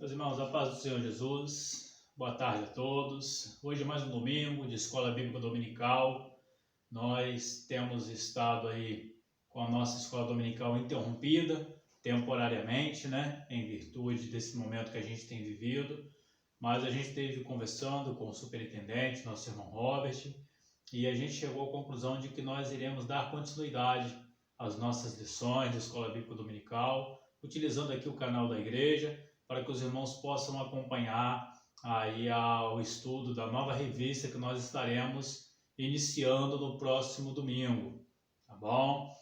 Meus irmãos, a paz do Senhor Jesus, boa tarde a todos. Hoje é mais um domingo de Escola Bíblica Dominical. Nós temos estado aí com a nossa escola dominical interrompida temporariamente, em virtude desse momento que a gente tem vivido. Mas a gente esteve conversando com o superintendente, nosso irmão Robert, e a gente chegou à conclusão de que nós iremos dar continuidade às nossas lições de Escola Bíblica Dominical, utilizando aqui o canal da igreja, para que os irmãos possam acompanhar aí o estudo da nova revista que nós estaremos iniciando no próximo domingo, tá bom?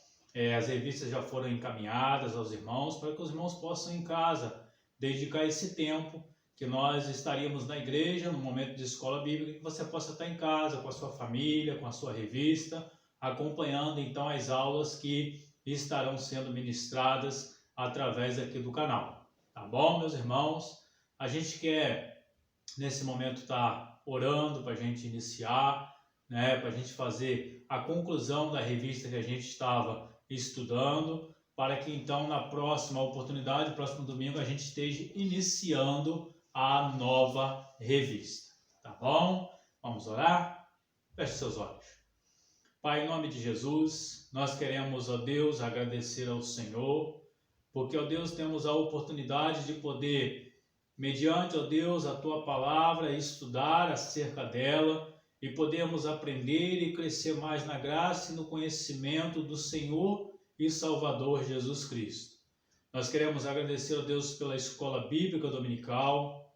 As revistas já foram encaminhadas aos irmãos para que os irmãos possam em casa dedicar esse tempo que nós estaríamos na igreja no momento de escola bíblica, que você possa estar em casa com a sua família, com a sua revista, acompanhando então as aulas que estarão sendo ministradas através aqui do canal. Tá bom, meus irmãos? A gente quer, nesse momento, estar orando para a gente iniciar, para a gente fazer a conclusão da revista que a gente estava estudando, para que então, na próxima oportunidade, próximo domingo, a gente esteja iniciando a nova revista. Tá bom? Vamos orar? Feche seus olhos. Pai, em nome de Jesus, nós queremos, ó Deus, agradecer ao Senhor, porque, ó Deus, temos a oportunidade de poder, mediante, ó Deus, a Tua Palavra, estudar acerca dela e podermos aprender e crescer mais na graça e no conhecimento do Senhor e Salvador Jesus Cristo. Nós queremos agradecer, ó Deus, pela Escola Bíblica Dominical,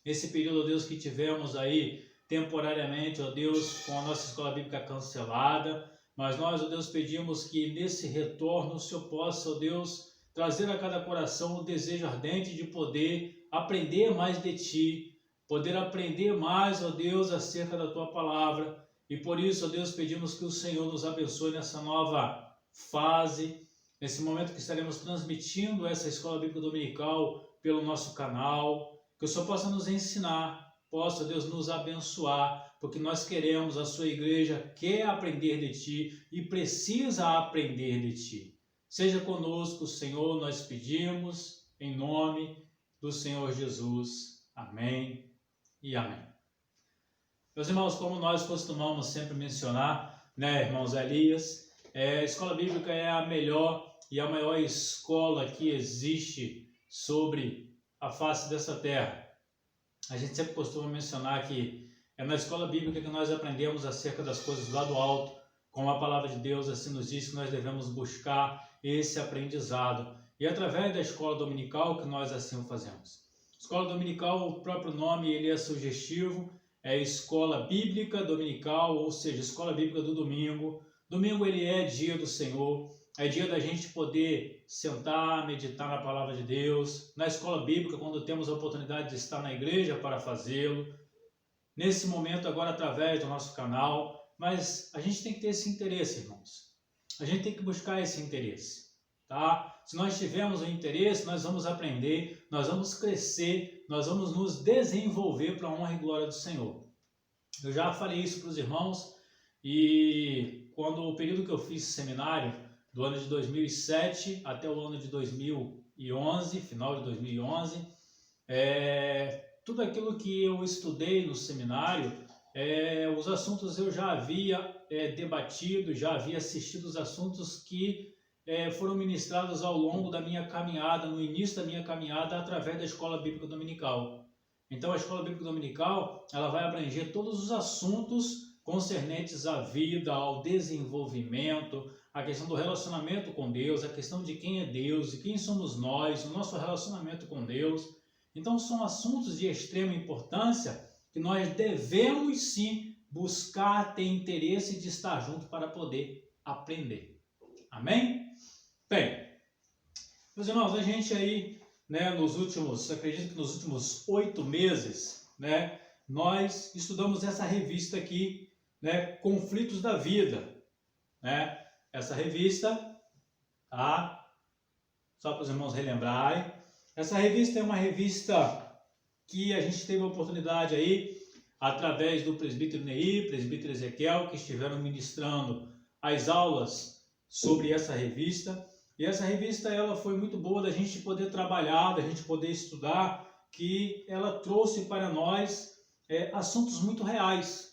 esse período, ó Deus, que tivemos aí temporariamente, ó Deus, com a nossa Escola Bíblica cancelada, mas nós, ó Deus, pedimos que nesse retorno o Senhor possa, ó Deus, trazer a cada coração o desejo ardente de poder aprender mais de Ti, poder aprender mais, ó Deus, acerca da Tua Palavra. E por isso, ó Deus, pedimos que o Senhor nos abençoe nessa nova fase, nesse momento que estaremos transmitindo essa Escola Bíblica Dominical pelo nosso canal, que o Senhor possa nos ensinar, possa, Deus, nos abençoar, porque nós queremos, a Sua igreja quer aprender de Ti e precisa aprender de Ti. Seja conosco, Senhor, nós pedimos, em nome do Senhor Jesus. Amém e amém. Meus irmãos, como nós costumamos sempre mencionar, irmãos Elias, a escola bíblica é a melhor e a maior escola que existe sobre a face dessa terra. A gente sempre costuma mencionar que é na escola bíblica que nós aprendemos acerca das coisas lá do alto, como a palavra de Deus assim nos diz que nós devemos buscar esse aprendizado. E através da escola dominical que nós assim o fazemos. Escola dominical, o próprio nome ele é sugestivo, é escola bíblica dominical, ou seja, escola bíblica do domingo. Domingo ele é dia do Senhor, é dia da gente poder sentar, meditar na palavra de Deus. Na escola bíblica, quando temos a oportunidade de estar na igreja para fazê-lo. Nesse momento agora através do nosso canal. Mas a gente tem que ter esse interesse, irmãos. A gente tem que buscar esse interesse, tá? Se nós tivermos o interesse, nós vamos aprender, nós vamos crescer, nós vamos nos desenvolver para a honra e glória do Senhor. Eu já falei isso para os irmãos e quando o período que eu fiz seminário, do ano de 2007 até o ano de 2011, final de 2011, tudo aquilo que eu estudei no seminário, os assuntos eu já havia debatido, já havia assistido os assuntos que foram ministrados ao longo da minha caminhada, no início da minha caminhada, através da Escola Bíblica Dominical. Então a Escola Bíblica Dominical ela vai abranger todos os assuntos concernentes à vida, ao desenvolvimento, a questão do relacionamento com Deus, a questão de quem é Deus e quem somos nós, o nosso relacionamento com Deus. Então são assuntos de extrema importância que nós devemos sim buscar ter interesse de estar junto para poder aprender. Amém? Bem, meus irmãos, a gente aí, acredito que nos últimos 8 meses, nós estudamos essa revista aqui, Conflitos da Vida, Essa revista, tá? Só para os irmãos relembrarem, essa revista é uma revista que a gente teve a oportunidade aí, através do presbítero Neir, presbítero Ezequiel, que estiveram ministrando as aulas sobre essa revista. E essa revista ela foi muito boa da gente poder trabalhar, da gente poder estudar que ela trouxe para nós assuntos muito reais.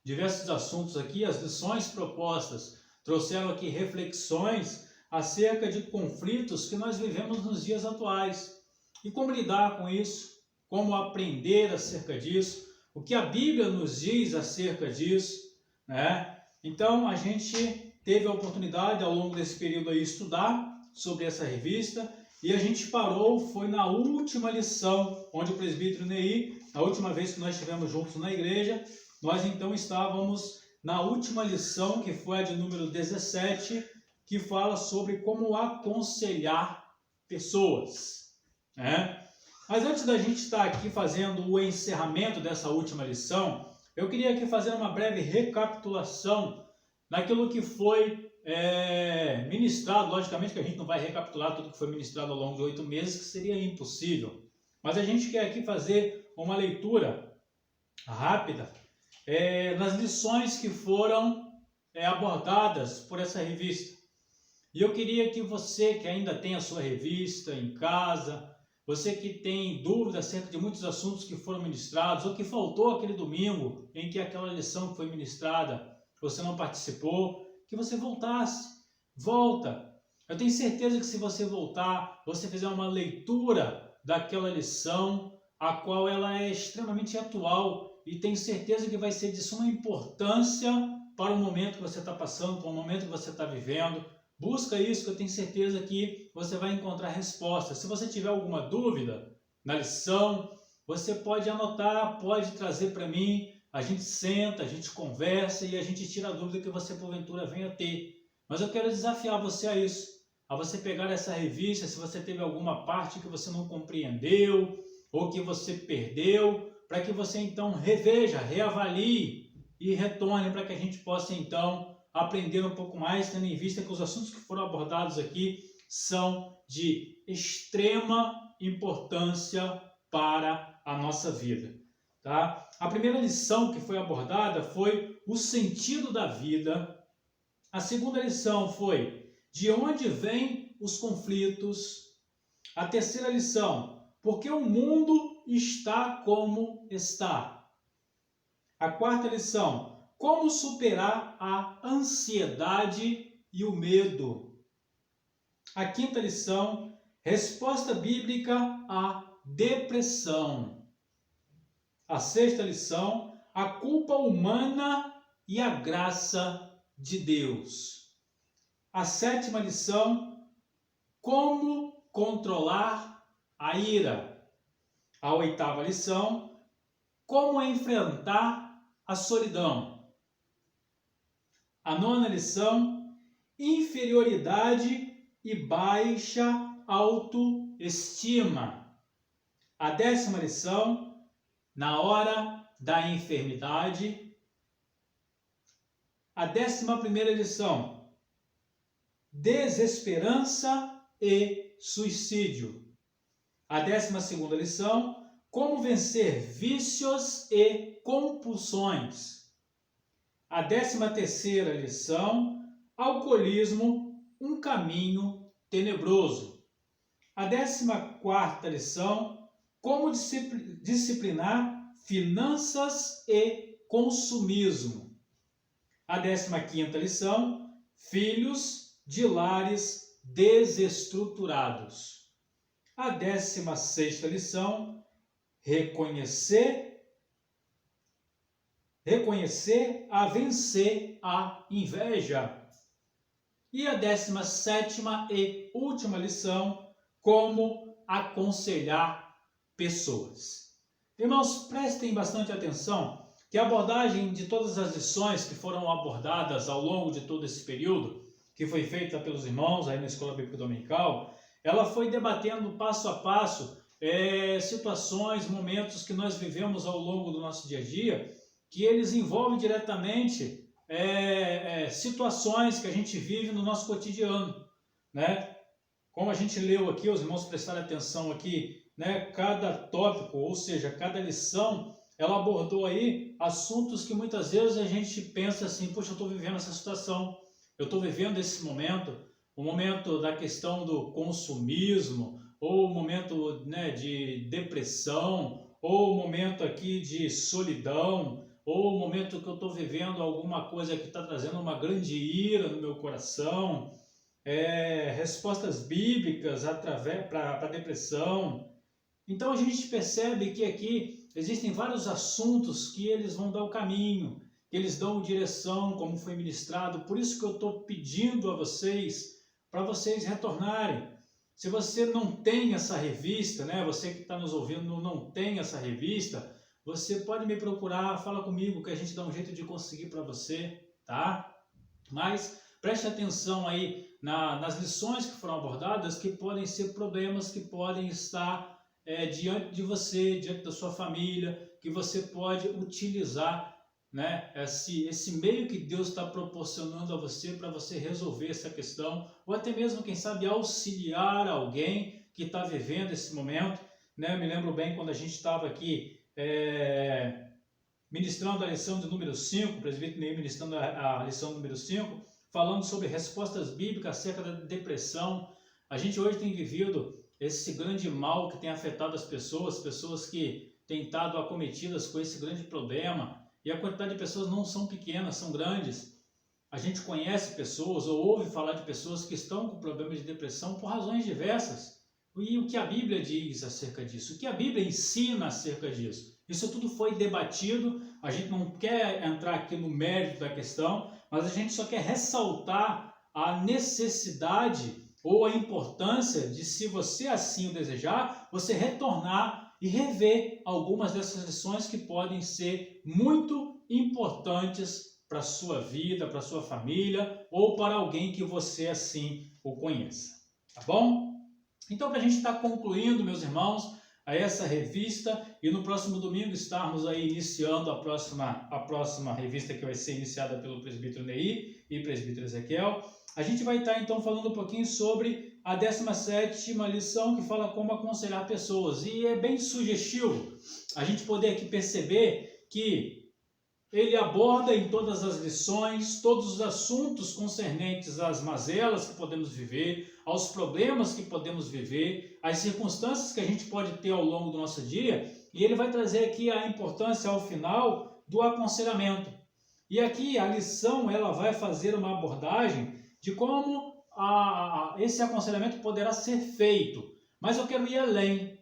Diversos assuntos aqui, as lições propostas trouxeram aqui reflexões acerca de conflitos que nós vivemos nos dias atuais. E como lidar com isso, como aprender acerca disso, o que a Bíblia nos diz acerca disso, né? Então, a gente teve a oportunidade ao longo desse período aí estudar sobre essa revista e a gente parou, foi na última lição, onde o presbítero Ney, a última vez que nós estivemos juntos na igreja, nós então estávamos na última lição, que foi a de número 17, que fala sobre como aconselhar pessoas, né? Mas antes da gente estar aqui fazendo o encerramento dessa última lição, eu queria aqui fazer uma breve recapitulação daquilo que foi ministrado. Logicamente que a gente não vai recapitular tudo que foi ministrado ao longo de 8 meses, que seria impossível. Mas a gente quer aqui fazer uma leitura rápida nas lições que foram abordadas por essa revista. E eu queria que você que ainda tem a sua revista em casa, você que tem dúvida acerca de muitos assuntos que foram ministrados, ou que faltou aquele domingo em que aquela lição foi ministrada, você não participou, que você voltasse. Volta. Eu tenho certeza que se você voltar, você fizer uma leitura daquela lição, a qual ela é extremamente atual, e tenho certeza que vai ser de suma importância para o momento que você está passando, para o momento que você está vivendo. Busca isso, que eu tenho certeza que você vai encontrar respostas. Se você tiver alguma dúvida na lição, você pode anotar, pode trazer para mim, a gente senta, a gente conversa e a gente tira a dúvida que você porventura venha ter. Mas eu quero desafiar você a isso, a você pegar essa revista, se você teve alguma parte que você não compreendeu ou que você perdeu, para que você então reveja, reavalie e retorne para que a gente possa então aprender um pouco mais, tendo em vista que os assuntos que foram abordados aqui são de extrema importância para a nossa vida, tá? A primeira lição que foi abordada foi o sentido da vida. A segunda lição foi de onde vêm os conflitos. A terceira lição, por que o mundo está como está. A quarta lição, como superar a ansiedade e o medo. A quinta lição, resposta bíblica à depressão. A sexta lição, a culpa humana e a graça de Deus. A sétima lição, como controlar a ira. A oitava lição, como enfrentar a solidão. A nona lição, inferioridade e baixa autoestima. A 10ª lição, na hora da enfermidade. A 11ª lição, desesperança e suicídio. A 12ª lição, como vencer vícios e compulsões. A 13ª lição, alcoolismo, um caminho tenebroso. A 14ª lição, como disciplinar finanças e consumismo. A 15ª lição, filhos de lares desestruturados. A 16ª lição, reconhecer a vencer a inveja. E a 17ª e última lição, como aconselhar pessoas. Irmãos, prestem bastante atenção que a abordagem de todas as lições que foram abordadas ao longo de todo esse período, que foi feita pelos irmãos aí na Escola Bíblica Dominical, ela foi debatendo passo a passo situações, momentos que nós vivemos ao longo do nosso dia a dia, que eles envolvem diretamente situações que a gente vive no nosso cotidiano, né? Como a gente leu aqui, os irmãos prestaram atenção aqui, né? Cada tópico, ou seja, cada lição, ela abordou aí assuntos que muitas vezes a gente pensa assim, poxa, eu estou vivendo essa situação, eu estou vivendo esse momento, o momento da questão do consumismo, ou momento, né, de depressão, ou momento aqui de solidão, ou momento que eu estou vivendo alguma coisa que está trazendo uma grande ira no meu coração, respostas bíblicas para a depressão. Então a gente percebe que aqui existem vários assuntos que eles vão dar o caminho, que eles dão direção, como foi ministrado. Por isso que eu estou pedindo a vocês, para vocês retornarem. Se você não tem essa revista, né? Você que está nos ouvindo não tem essa revista, você pode me procurar, fala comigo que a gente dá um jeito de conseguir para você, tá? Mas preste atenção aí nas lições que foram abordadas, que podem ser problemas que podem estar diante de você, diante da sua família, que você pode utilizar, né, esse meio que Deus está proporcionando a você para você resolver essa questão, ou até mesmo, quem sabe, auxiliar alguém que está vivendo esse momento, né? Eu me lembro bem quando a gente estava aqui ministrando a lição de número 5, o presbítero Neil ministrando a lição número 5, falando sobre respostas bíblicas acerca da depressão. A gente hoje tem vivido esse grande mal que tem afetado as pessoas que têm estado acometidas com esse grande problema, e a quantidade de pessoas não são pequenas, são grandes. A gente conhece pessoas ou ouve falar de pessoas que estão com problemas de depressão por razões diversas. E o que a Bíblia diz acerca disso? O que a Bíblia ensina acerca disso? Isso tudo foi debatido, a gente não quer entrar aqui no mérito da questão, mas a gente só quer ressaltar a necessidade ou a importância de, se você assim o desejar, você retornar e rever algumas dessas lições que podem ser muito importantes para a sua vida, para a sua família ou para alguém que você assim o conheça. Tá bom? Então, para a gente estar concluindo, meus irmãos, a essa revista, e no próximo domingo estarmos aí iniciando a próxima revista, que vai ser iniciada pelo presbítero Neir e presbítero Ezequiel. A gente vai estar então falando um pouquinho sobre a 17ª lição, que fala como aconselhar pessoas, e é bem sugestivo a gente poder aqui perceber que ele aborda em todas as lições todos os assuntos concernentes às mazelas que podemos viver, aos problemas que podemos viver, às circunstâncias que a gente pode ter ao longo do nosso dia, e ele vai trazer aqui a importância ao final do aconselhamento. E aqui a lição ela vai fazer uma abordagem de como esse aconselhamento poderá ser feito. Mas eu quero ir além.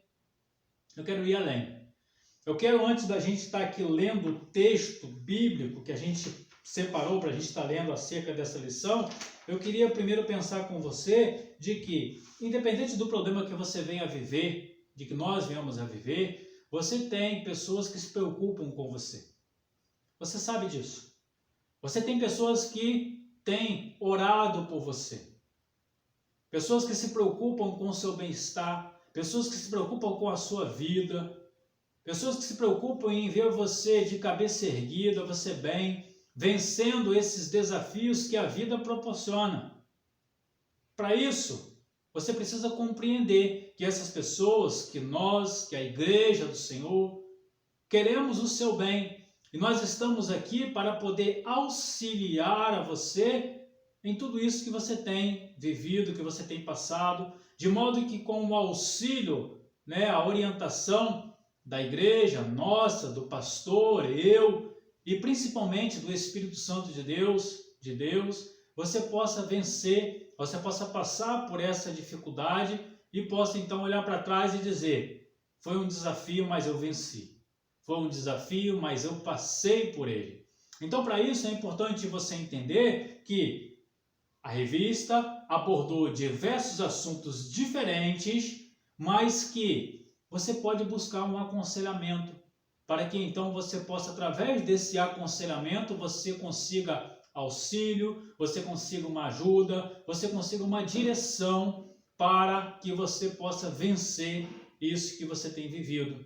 Eu quero, antes da gente estar aqui lendo o texto bíblico que a gente separou para a gente estar lendo acerca dessa lição, eu queria primeiro pensar com você de que, independente do problema que você venha a viver, de que nós venhamos a viver, você tem pessoas que se preocupam com você. Você sabe disso. Você tem pessoas que têm orado por você. Pessoas que se preocupam com o seu bem-estar, pessoas que se preocupam com a sua vida, pessoas que se preocupam em ver você de cabeça erguida, você bem, vencendo esses desafios que a vida proporciona. Para isso, você precisa compreender que essas pessoas, que nós, que a Igreja do Senhor, queremos o seu bem. E nós estamos aqui para poder auxiliar a você em tudo isso que você tem vivido, que você tem passado, de modo que com o auxílio, né, a orientação da igreja, nossa, do pastor, eu, e principalmente do Espírito Santo de Deus, você possa vencer, você possa passar por essa dificuldade e possa então olhar para trás e dizer: foi um desafio, mas eu venci. Foi um desafio, mas eu passei por ele. Então, para isso é importante você entender que a revista abordou diversos assuntos diferentes, mas que você pode buscar um aconselhamento, para que então você possa, através desse aconselhamento, você consiga auxílio, você consiga uma ajuda, você consiga uma direção para que você possa vencer isso que você tem vivido.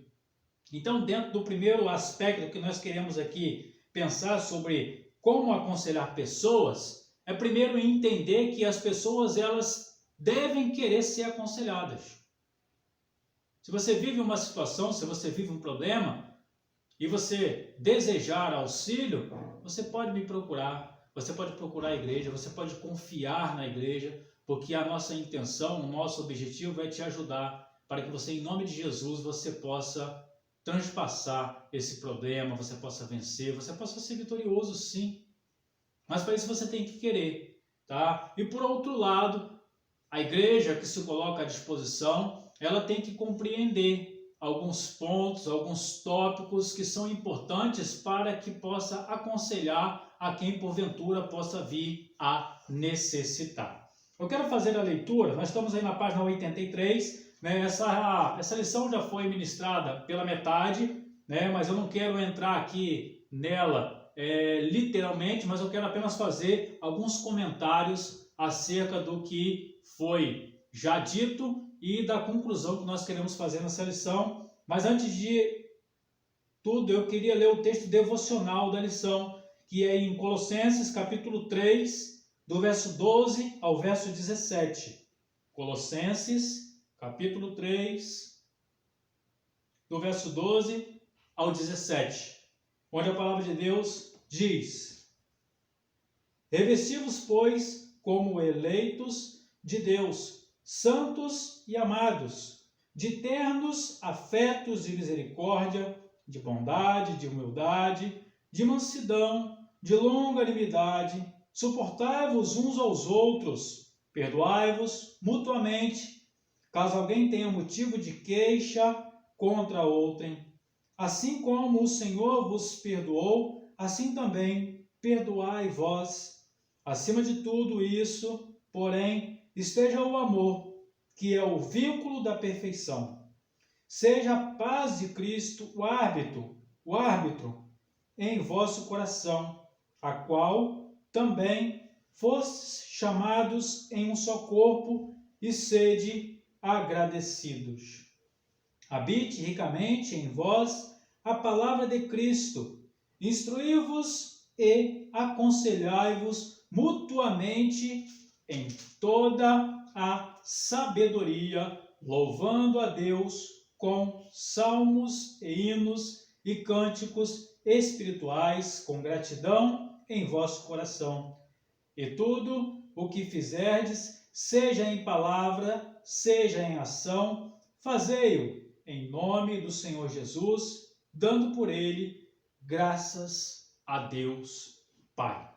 Então, dentro do primeiro aspecto que nós queremos aqui pensar sobre como aconselhar pessoas, é primeiro entender que as pessoas elas devem querer ser aconselhadas. Se você vive uma situação, se você vive um problema e você desejar auxílio, você pode me procurar, você pode procurar a igreja, você pode confiar na igreja, porque a nossa intenção, o nosso objetivo é te ajudar, para que você, em nome de Jesus, você possa transpassar esse problema, você possa vencer, você possa ser vitorioso, sim. Mas para isso você tem que querer, tá? E por outro lado, a igreja que se coloca à disposição, ela tem que compreender alguns pontos, alguns tópicos que são importantes para que possa aconselhar a quem porventura possa vir a necessitar. Eu quero fazer a leitura, nós estamos aí na página 83, né? Essa lição já foi ministrada pela metade, né? Mas eu não quero entrar aqui nela literalmente, mas eu quero apenas fazer alguns comentários acerca do que foi já dito e da conclusão que nós queremos fazer nessa lição. Mas antes de tudo, eu queria ler o texto devocional da lição, que é em Colossenses capítulo 3, do verso 12 ao verso 17. Colossenses capítulo 3, do verso 12 ao 17, onde a palavra de Deus diz: Revesti-vos, pois, como eleitos de Deus, santos e amados, de ternos afetos de misericórdia, de bondade, de humildade, de mansidão, de longanimidade, suportai-vos uns aos outros, perdoai-vos mutuamente, caso alguém tenha motivo de queixa contra outrem. Assim como o Senhor vos perdoou, assim também perdoai vós. Acima de tudo isso, porém, esteja o amor, que é o vínculo da perfeição. Seja a paz de Cristo o árbitro em vosso coração, a qual também fostes chamados em um só corpo, e sede agradecidos. Habite ricamente em vós a palavra de Cristo, instruí-vos e aconselhai-vos mutuamente em toda a sabedoria, louvando a Deus com salmos e hinos e cânticos espirituais, com gratidão em vosso coração. E tudo o que fizerdes, seja em palavra, seja em ação, fazei-o em nome do Senhor Jesus, dando por ele graças a Deus Pai.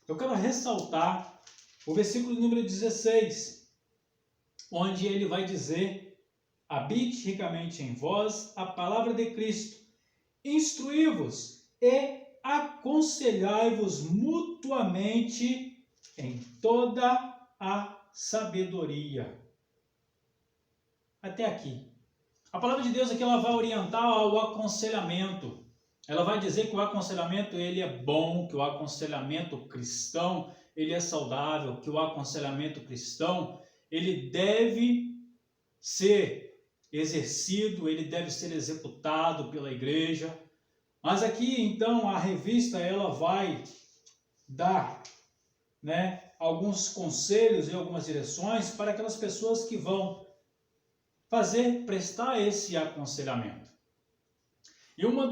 Eu quero ressaltar o versículo número 16, onde ele vai dizer: habite ricamente em vós a palavra de Cristo, instruí-vos e aconselhai-vos mutuamente em toda a sabedoria. Até aqui. A palavra de Deus aqui ela vai orientar ao aconselhamento. Ela vai dizer que o aconselhamento ele é bom, que o aconselhamento cristão ele é saudável, que o aconselhamento cristão ele deve ser exercido, ele deve ser executado pela igreja. Mas aqui então a revista ela vai dar, alguns conselhos e algumas direções para aquelas pessoas que vão prestar esse aconselhamento. E um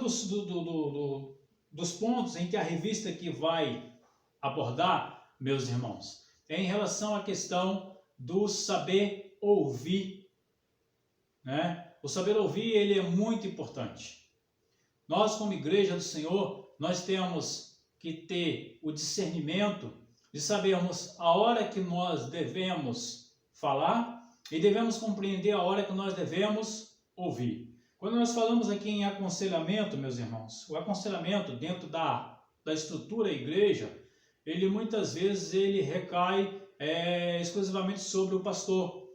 dos pontos em que a revista aqui vai abordar, meus irmãos, é em relação à questão do saber ouvir. O saber ouvir ele é muito importante. Nós, como igreja do Senhor, nós temos que ter o discernimento de sabermos a hora que nós devemos falar e devemos compreender a hora que nós devemos ouvir. Quando nós falamos aqui em aconselhamento, meus irmãos, o aconselhamento dentro da estrutura da igreja, ele muitas vezes ele recai exclusivamente sobre o pastor.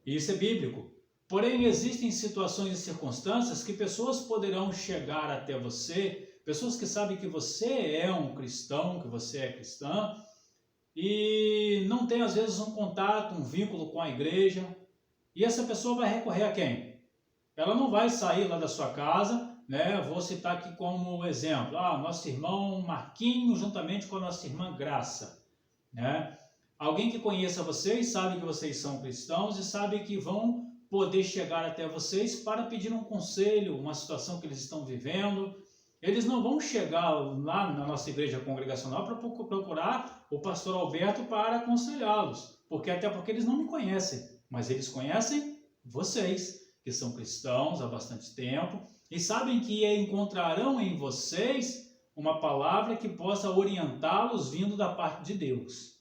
E isso é bíblico. Porém, existem situações e circunstâncias que pessoas poderão chegar até você, pessoas que sabem que você é um cristão, que você é cristã, e não tem às vezes um contato, um vínculo com a igreja, e essa pessoa vai recorrer a quem? Ela não vai sair lá da sua casa, vou citar aqui como exemplo, nosso irmão Marquinho juntamente com a nossa irmã Graça, Alguém que conheça vocês, sabe que vocês são cristãos e sabe que vão poder chegar até vocês para pedir um conselho, uma situação que eles estão vivendo. Eles não vão chegar lá na nossa igreja congregacional para procurar o pastor Alberto para aconselhá-los, porque eles não me conhecem, mas eles conhecem vocês. que são cristãos há bastante tempo e sabem que encontrarão em vocês uma palavra que possa orientá-los vindo da parte de Deus.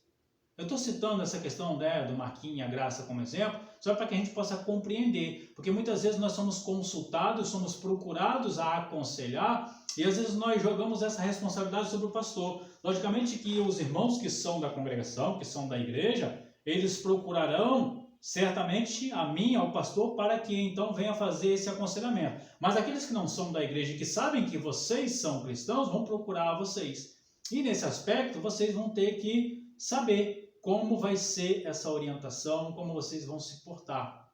Eu estou citando essa questão, né, do Marquinhos e a Graça como exemplo, só para que a gente possa compreender, porque muitas vezes nós somos consultados, somos procurados a aconselhar, e às vezes nós jogamos essa responsabilidade sobre o pastor. Logicamente que os irmãos que são da congregação, que são da igreja, eles procurarão certamente a mim, ao pastor, para que então venha fazer esse aconselhamento. Mas aqueles que não são da igreja e que sabem que vocês são cristãos, vão procurar vocês. E nesse aspecto, vocês vão ter que saber como vai ser essa orientação, como vocês vão se portar.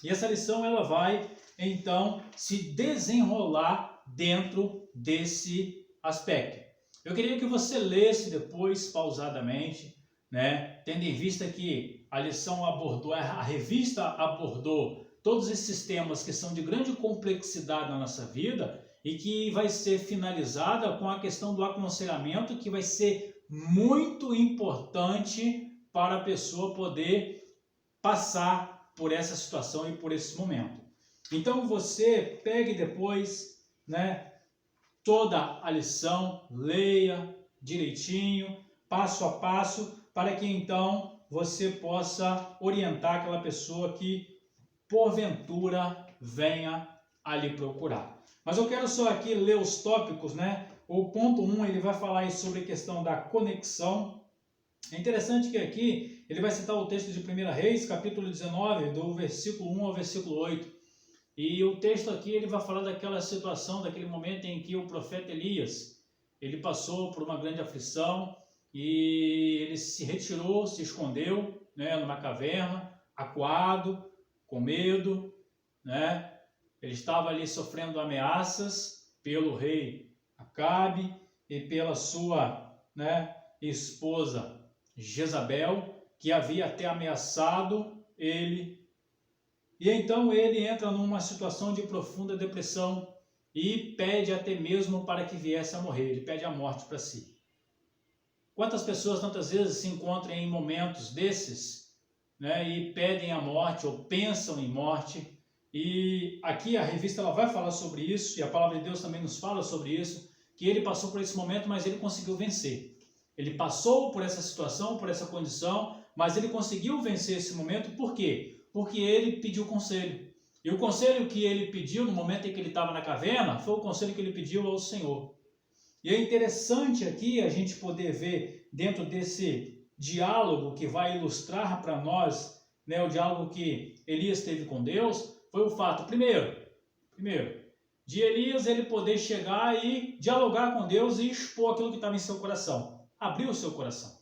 E essa lição ela vai, então, se desenrolar dentro desse aspecto. Eu queria que você lesse depois, pausadamente, né? Tendo em vista que a lição abordou, a revista abordou todos esses temas que são de grande complexidade na nossa vida e que vai ser finalizada com a questão do aconselhamento, que vai ser muito importante para a pessoa poder passar por essa situação e por esse momento. Então você pegue depois, né, toda a lição, leia direitinho, passo a passo, para que então você possa orientar aquela pessoa que porventura venha a lhe procurar. Mas eu quero só aqui ler os tópicos, né? O ponto 1, ele vai falar aí sobre a questão da conexão. É interessante que aqui ele vai citar o texto de 1 Reis, capítulo 19, do versículo 1 ao versículo 8. E o texto aqui ele vai falar daquela situação, daquele momento em que o profeta Elias, ele passou por uma grande aflição e ele se retirou, se escondeu, né, numa caverna, acuado, com medo, né? Ele estava ali sofrendo ameaças pelo rei Acabe e pela sua, né, esposa Jezabel, que havia até ameaçado ele. E então ele entra numa situação de profunda depressão e pede até mesmo para que viesse a morrer. Ele pede a morte para si. Quantas pessoas tantas vezes se encontram em momentos desses, né, e pedem a morte ou pensam em morte? E aqui a revista ela vai falar sobre isso, e a palavra de Deus também nos fala sobre isso, que ele passou por esse momento, mas ele conseguiu vencer. Ele passou por essa situação, por essa condição, mas ele conseguiu vencer esse momento. Por quê? Porque ele pediu conselho. E o conselho que ele pediu no momento em que ele estava na caverna foi o conselho que ele pediu ao Senhor. E é interessante aqui a gente poder ver dentro desse diálogo que vai ilustrar para nós, né, o diálogo que Elias teve com Deus, foi o fato, primeiro, de Elias ele poder chegar e dialogar com Deus e expor aquilo que estava em seu coração. Abrir o seu coração.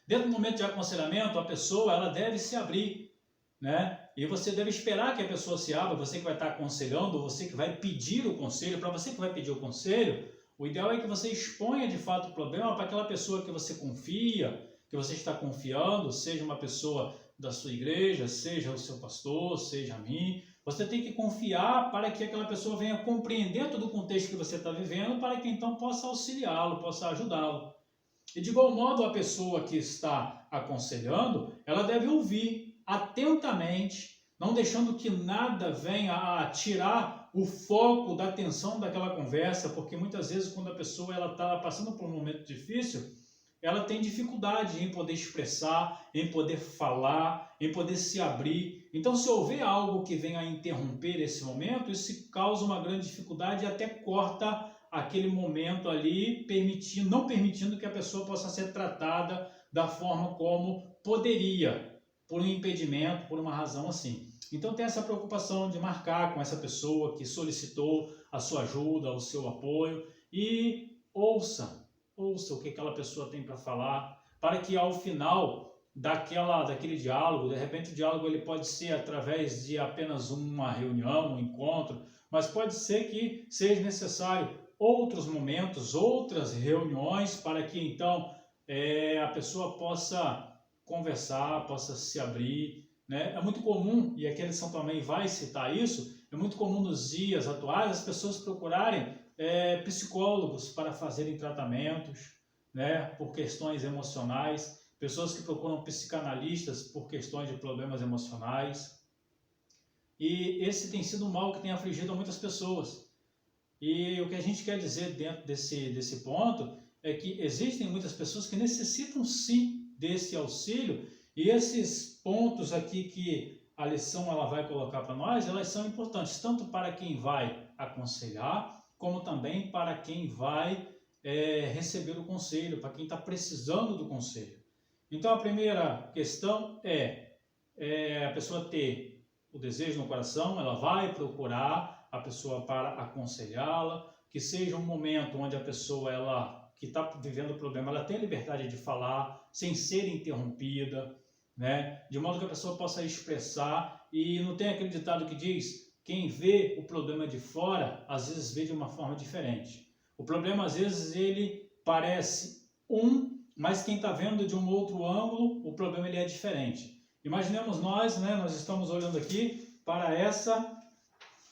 Dentro do momento de aconselhamento, a pessoa ela deve se abrir, né? E você deve esperar que a pessoa se abra, você que vai estar aconselhando, você que vai pedir o conselho, para você que vai pedir o conselho, o ideal é que você exponha de fato o problema para aquela pessoa que você confia, que você está confiando, seja uma pessoa da sua igreja, seja o seu pastor, seja a mim. Você tem que confiar para que aquela pessoa venha compreender todo o contexto que você está vivendo, para que então possa auxiliá-lo, possa ajudá-lo. E de igual modo, a pessoa que está aconselhando, ela deve ouvir atentamente, não deixando que nada venha a tirar o foco da atenção daquela conversa, porque muitas vezes quando a pessoa está passando por um momento difícil, ela tem dificuldade em poder expressar, em poder falar, em poder se abrir. Então, se houver algo que venha a interromper esse momento, isso causa uma grande dificuldade e até corta aquele momento ali, não permitindo que a pessoa possa ser tratada da forma como poderia, por um impedimento, por uma razão assim. Então tem essa preocupação de marcar com essa pessoa que solicitou a sua ajuda, o seu apoio, e ouça o que aquela pessoa tem para falar, para que ao final daquele diálogo, de repente o diálogo ele pode ser através de apenas uma reunião, um encontro, mas pode ser que seja necessário outros momentos, outras reuniões, para que então a pessoa possa conversar, possa se abrir, né? É muito comum, e aqui a lição também vai citar isso, é muito comum nos dias atuais as pessoas procurarem psicólogos para fazerem tratamentos, né, por questões emocionais, pessoas que procuram psicanalistas por questões de problemas emocionais. e esse tem sido um mal que tem afligido a muitas pessoas. E o que a gente quer dizer dentro desse ponto é que existem muitas pessoas que necessitam sim desse auxílio, e esses pontos aqui que a lição ela vai colocar para nós, elas são importantes, tanto para quem vai aconselhar, como também para quem vai receber o conselho, para quem está precisando do conselho. Então a primeira questão é a pessoa ter o desejo no coração, ela vai procurar a pessoa para aconselhá-la, que seja um momento onde a pessoa que está vivendo o problema, ela tem a liberdade de falar sem ser interrompida, né? De modo que a pessoa possa expressar, e não tem aquele ditado que diz: quem vê o problema de fora, às vezes vê de uma forma diferente. O problema, às vezes, ele parece mas quem está vendo de um outro ângulo, o problema ele é diferente. Imaginemos nós, né? Nós estamos olhando aqui para essa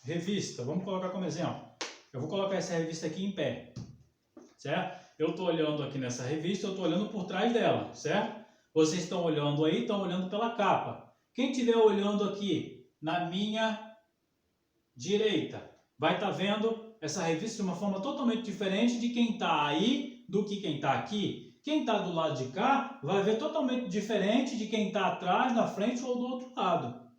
revista. Vamos colocar como exemplo. Eu vou colocar essa revista aqui em pé, certo? Eu estou olhando aqui nessa revista, eu estou olhando por trás dela, certo? Vocês estão olhando aí, estão olhando pela capa. Quem estiver olhando aqui na minha direita, vai estar vendo essa revista de uma forma totalmente diferente de quem está aí do que quem está aqui. Quem está do lado de cá vai ver totalmente diferente de quem está atrás, na frente ou do outro lado.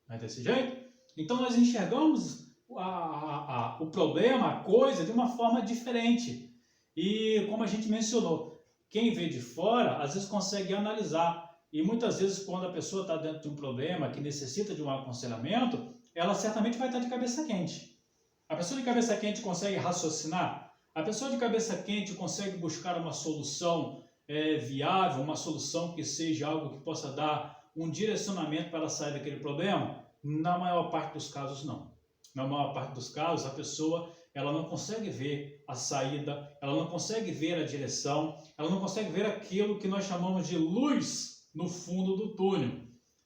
Não é desse jeito? Então nós enxergamos o problema, a coisa, de uma forma diferente. E como a gente mencionou, quem vê de fora, às vezes consegue analisar. E muitas vezes, quando a pessoa está dentro de um problema que necessita de um aconselhamento, ela certamente vai estar de cabeça quente. A pessoa de cabeça quente consegue raciocinar. A pessoa de cabeça quente consegue buscar uma solução viável, uma solução que seja algo que possa dar um direcionamento para sair daquele problema. Na maior parte dos casos, não. Na maior parte dos casos, a pessoa ela não consegue ver a saída, ela não consegue ver a direção, ela não consegue ver aquilo que nós chamamos de luz no fundo do túnel.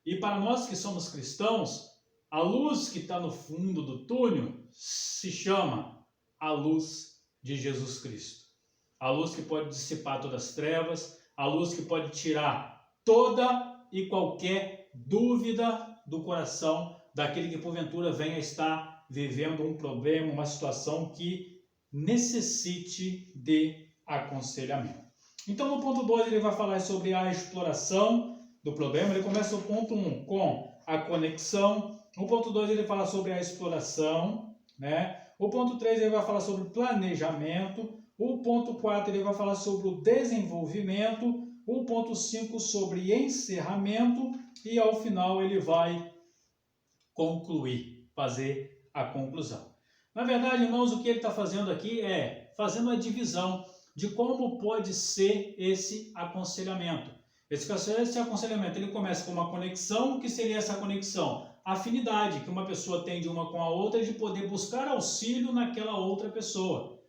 E para nós que somos cristãos, a luz que está no fundo do túnel se chama a luz de Jesus Cristo. A luz que pode dissipar todas as trevas, a luz que pode tirar toda e qualquer dúvida do coração daquele que porventura venha estar vivendo um problema, uma situação que necessite de aconselhamento. Então no ponto 2 ele vai falar sobre a exploração do problema. Ele começa o ponto 1 com a conexão. No ponto 2 ele fala sobre a exploração, né? O ponto 3 ele vai falar sobre planejamento. O ponto 4 ele vai falar sobre o desenvolvimento. O ponto 5 sobre encerramento. E ao final ele vai concluir, fazer a conclusão. Na verdade, irmãos, o que ele está fazendo aqui é fazendo a divisão de como pode ser esse aconselhamento. Esse aconselhamento ele começa com uma conexão. O que seria essa conexão? Afinidade que uma pessoa tem de uma com a outra, de poder buscar auxílio naquela outra pessoa.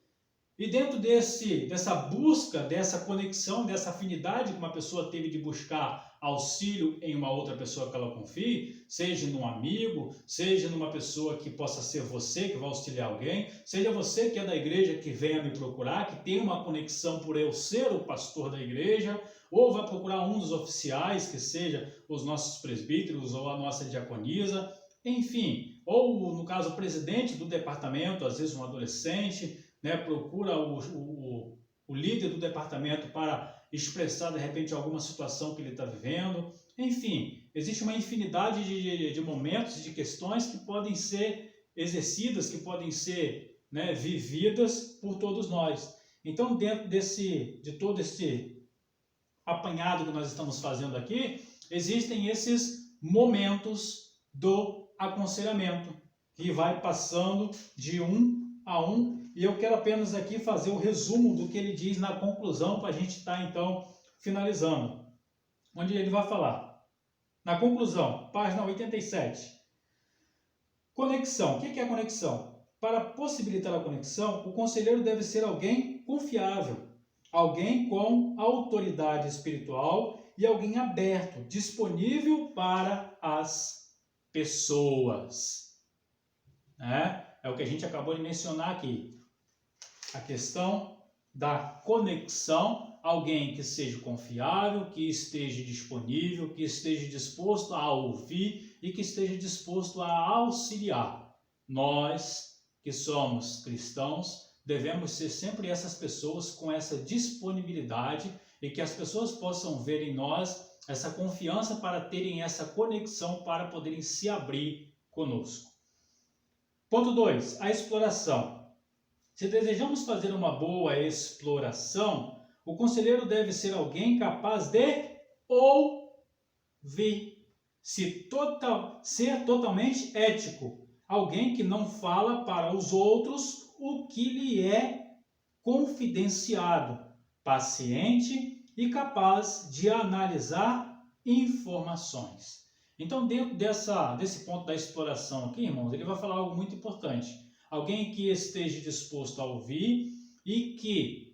E dentro dessa busca, dessa conexão, dessa afinidade que uma pessoa teve de buscar auxílio em uma outra pessoa que ela confie, seja num amigo, seja numa pessoa que possa ser você que vai auxiliar alguém, seja você que é da igreja que venha me procurar, que tem uma conexão por eu ser o pastor da igreja, ou vai procurar um dos oficiais, que seja os nossos presbíteros ou a nossa diaconisa, enfim, ou no caso o presidente do departamento, às vezes um adolescente, né, procura o líder do departamento para expressar de repente alguma situação que ele está vivendo. Enfim, existe uma infinidade de momentos, de questões que podem ser exercidas, que podem ser, né, vividas por todos nós. Então, dentro de todo esse apanhado que nós estamos fazendo aqui, existem esses momentos do aconselhamento, que vai passando de um a um. E eu quero apenas aqui fazer o resumo do que ele diz na conclusão, para a gente estar, então, finalizando. Onde ele vai falar. Na conclusão, página 87. Conexão. O que é a conexão? Para possibilitar a conexão, o conselheiro deve ser alguém confiável, alguém com autoridade espiritual e alguém aberto, disponível para as pessoas. É o que a gente acabou de mencionar aqui. A questão da conexão alguém que seja confiável, que esteja disponível, que esteja disposto a ouvir e que esteja disposto a auxiliar. Nós, que somos cristãos, devemos ser sempre essas pessoas com essa disponibilidade e que as pessoas possam ver em nós essa confiança para terem essa conexão, para poderem se abrir conosco. Ponto 2, a exploração. Se desejamos fazer uma boa exploração, o conselheiro deve ser alguém capaz de ouvir, ser totalmente ético, alguém que não fala para os outros o que lhe é confidenciado, paciente e capaz de analisar informações. Então, dentro desse ponto da exploração aqui, irmãos, ele vai falar algo muito importante. Alguém que esteja disposto a ouvir e que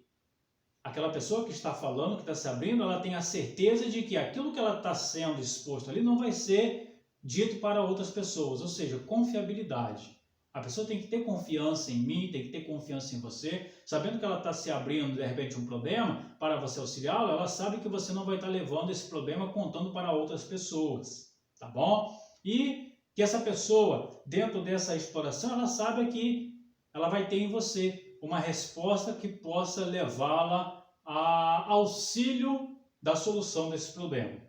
aquela pessoa que está falando, que está se abrindo, ela tenha a certeza de que aquilo que ela está sendo exposto ali não vai ser dito para outras pessoas, ou seja, confiabilidade. A pessoa tem que ter confiança em mim, tem que ter confiança em você, sabendo que ela está se abrindo, de repente, um problema, para você auxiliá-la, ela sabe que você não vai estar levando esse problema contando para outras pessoas, tá bom? E que essa pessoa, dentro dessa exploração, ela sabe que ela vai ter em você uma resposta que possa levá-la a auxílio da solução desse problema.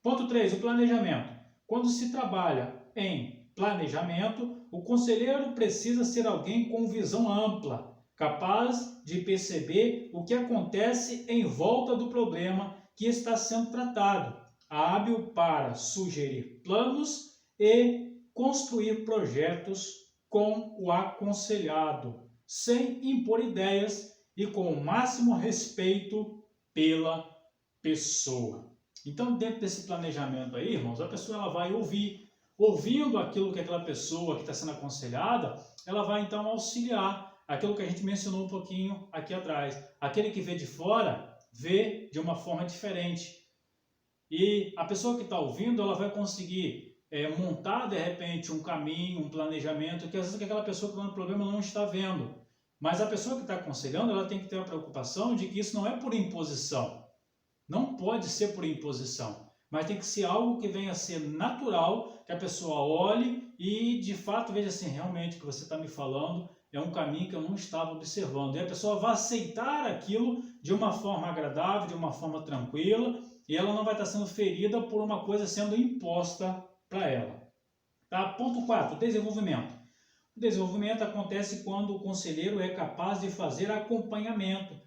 Ponto 3, o planejamento. Quando se trabalha em planejamento, o conselheiro precisa ser alguém com visão ampla, capaz de perceber o que acontece em volta do problema que está sendo tratado, hábil para sugerir planos e construir projetos com o aconselhado, sem impor ideias e com o máximo respeito pela pessoa. Então, dentro desse planejamento aí, irmãos, a pessoa ela vai ouvindo aquilo que aquela pessoa que está sendo aconselhada, ela vai então auxiliar aquilo que a gente mencionou um pouquinho aqui atrás. Aquele que vê de fora, vê de uma forma diferente. E a pessoa que está ouvindo, ela vai conseguir montar, de repente, um caminho, um planejamento, que às vezes aquela pessoa que está no problema não está vendo. Mas a pessoa que está aconselhando, ela tem que ter a preocupação de que isso não é por imposição. Não pode ser por imposição, mas tem que ser algo que venha a ser natural, que a pessoa olhe e, de fato, veja assim, realmente o que você está me falando é um caminho que eu não estava observando. E a pessoa vai aceitar aquilo de uma forma agradável, de uma forma tranquila, e ela não vai estar sendo ferida por uma coisa sendo imposta para ela. Tá? Ponto 4, desenvolvimento. O desenvolvimento acontece quando o conselheiro é capaz de fazer acompanhamento,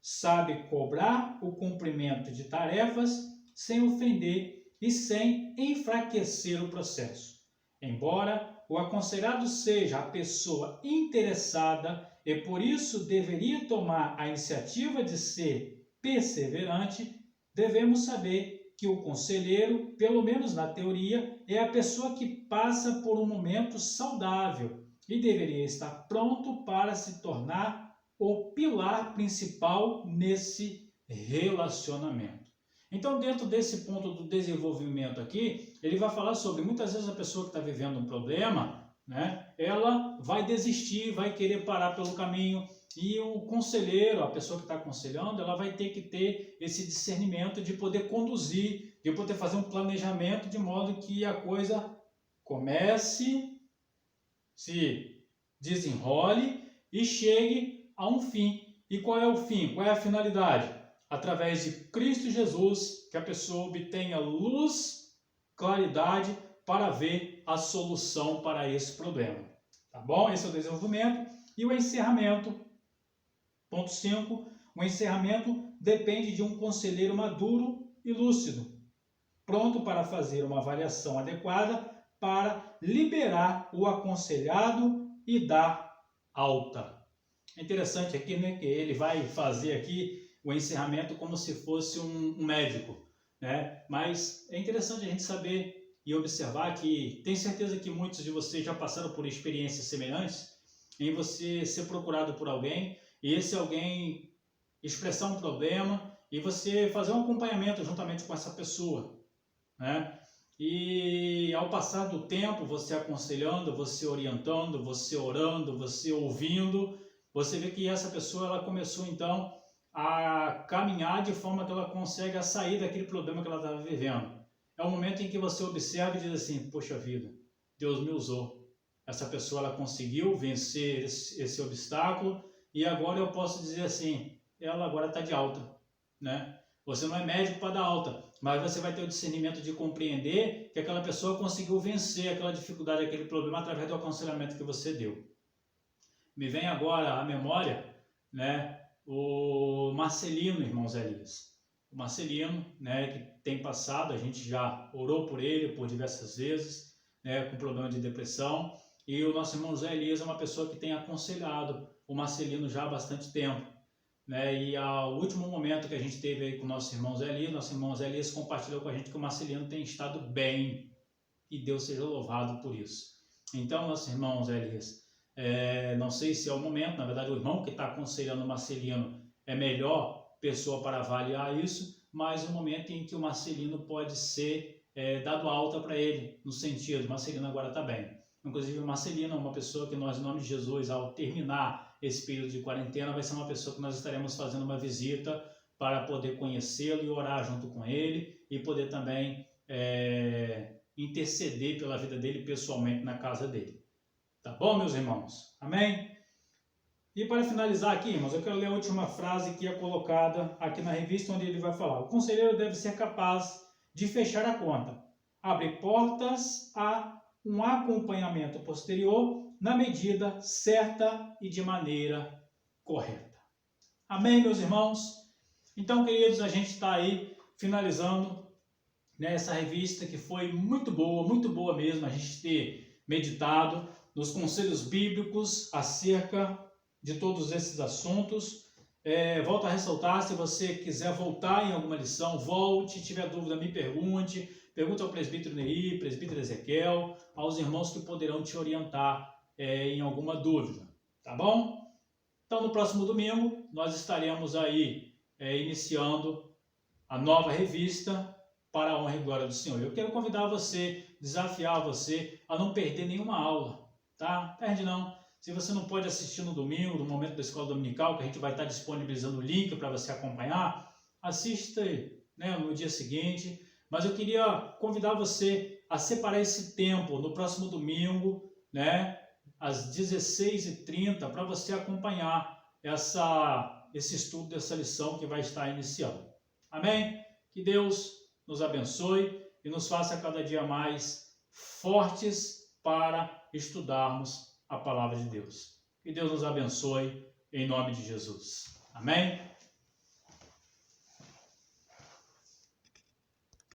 sabe cobrar o cumprimento de tarefas sem ofender e sem enfraquecer o processo. Embora o aconselhado seja a pessoa interessada e por isso deveria tomar a iniciativa de ser perseverante, devemos saber que o conselheiro, pelo menos na teoria, é a pessoa que passa por um momento saudável e deveria estar pronto para se tornar o pilar principal nesse relacionamento. Então, dentro desse ponto do desenvolvimento aqui, ele vai falar sobre, muitas vezes a pessoa que está vivendo um problema, né, ela vai desistir, vai querer parar pelo caminho, e o conselheiro, a pessoa que está aconselhando, ela vai ter que ter esse discernimento de poder conduzir, de poder fazer um planejamento de modo que a coisa comece, se desenrole e chegue a um fim. E qual é o fim? Qual é a finalidade? Através de Cristo Jesus, que a pessoa obtenha luz, claridade para ver a solução para esse problema. Tá bom? Esse é o desenvolvimento. E o encerramento. Ponto 5. O encerramento depende de um conselheiro maduro e lúcido, pronto para fazer uma avaliação adequada para liberar o aconselhado e dar alta. É interessante aqui, né, que ele vai fazer aqui o encerramento como se fosse um médico, né? Mas é interessante a gente saber e observar que tenho certeza que muitos de vocês já passaram por experiências semelhantes em você ser procurado por alguém e esse alguém expressar um problema e você fazer um acompanhamento juntamente com essa pessoa, né? E ao passar do tempo, você aconselhando, você orientando, você orando, você ouvindo, você vê que essa pessoa ela começou então a caminhar de forma que ela consiga sair daquele problema que ela estava vivendo. É o momento em que você observa e diz assim, poxa vida, Deus me usou. Essa pessoa ela conseguiu vencer esse obstáculo e agora eu posso dizer assim, ela agora está de alta, né? Você não é médico para dar alta, mas você vai ter o discernimento de compreender que aquela pessoa conseguiu vencer aquela dificuldade, aquele problema através do aconselhamento que você deu. Me vem agora à memória, né, o Marcelino, irmãos Elias. O Marcelino, né, que tem passado, a gente já orou por ele por diversas vezes, né, com problema de depressão, e o nosso irmão José Elias é uma pessoa que tem aconselhado o Marcelino já há bastante tempo. Né, e ao último momento que a gente teve aí com o nosso irmão Zé Elias compartilhou com a gente que o Marcelino tem estado bem, e Deus seja louvado por isso. Então, nosso irmão Zé Elias, não sei se é o momento, na verdade o irmão que está aconselhando o Marcelino é a melhor pessoa para avaliar isso, mas o momento em que o Marcelino pode ser dado alta para ele, no sentido, Marcelino agora está bem. Inclusive o Marcelino é uma pessoa que nós, em nome de Jesus, ao terminar esse período de quarentena, vai ser uma pessoa que nós estaremos fazendo uma visita para poder conhecê-lo e orar junto com ele e poder também interceder pela vida dele pessoalmente na casa dele. Tá bom, meus irmãos? Amém? E para finalizar aqui, irmãos, eu quero ler a última frase que é colocada aqui na revista, onde ele vai falar: o conselheiro deve ser capaz de fechar a conta, abre portas a um acompanhamento posterior na medida certa e de maneira correta. Amém, meus irmãos? Então, queridos, a gente está aí finalizando essa revista que foi muito boa mesmo, a gente ter meditado nos conselhos bíblicos acerca de todos esses assuntos. Volto a ressaltar, se você quiser voltar em alguma lição, volte, se tiver dúvida, me pergunte ao presbítero Neí, presbítero Ezequiel, aos irmãos que poderão te orientar em alguma dúvida, tá bom? Então, no próximo domingo, nós estaremos aí iniciando a nova revista para a honra e glória do Senhor. Eu quero convidar você, desafiar você a não perder nenhuma aula, tá? Perde não. Se você não pode assistir no domingo, no momento da escola dominical, que a gente vai estar disponibilizando o link para você acompanhar, assista no dia seguinte. Mas eu queria convidar você a separar esse tempo no próximo domingo, às 16h30, para você acompanhar esse estudo dessa lição que vai estar iniciando. Amém? Que Deus nos abençoe e nos faça cada dia mais fortes para estudarmos a palavra de Deus. Que Deus nos abençoe em nome de Jesus. Amém?